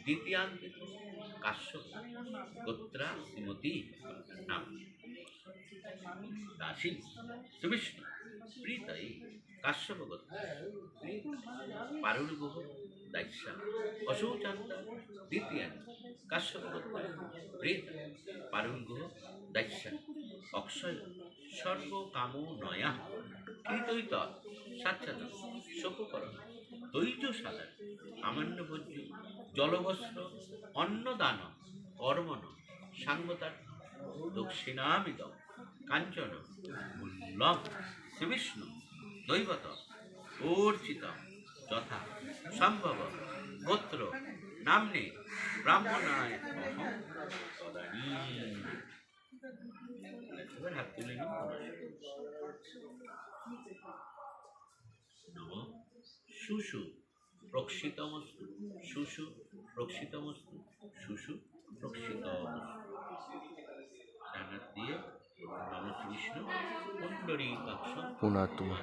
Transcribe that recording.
দ্বিতীয়ান্তে কাশ্যপ গোত্রা শ্রীমতী নাম দাসী সুবিষ্ণু প্রীতই কাশ্যপ গোত্র পারুলগুহ দাস্যা অশৌচান্তা দ্বিতীয়ান্তে কাশ্যপ গোত্র প্রীত পারুলগুহ দাস্যা অক্ষয় সর্ব কামো নয়া কৃতৈত সাচ্ছাদ শোককরণ দৈত্য সাধার সামান্যভোজ্য জলবস্ত্র অন্নদান কর্মণ সাঙ্গতার দক্ষিণামিত কাঞ্চন মূল্যম শ্রীবিষ্ণু দৈবত অর্চিত যথা সম্ভব গোত্র নামনে ব্রাহ্মণায় অহং তদানী। এবার হাত তুলে নিন। নম সুষু প্রক্ষিতমস্তু সুষু প্রক্ষিতমস্তু সুষু প্রক্ষিতমস্তু ডানাত দিয়ে নম শ্রী বিষ্ণু পুণ্ডরীকাক্ষ পুনাতুমা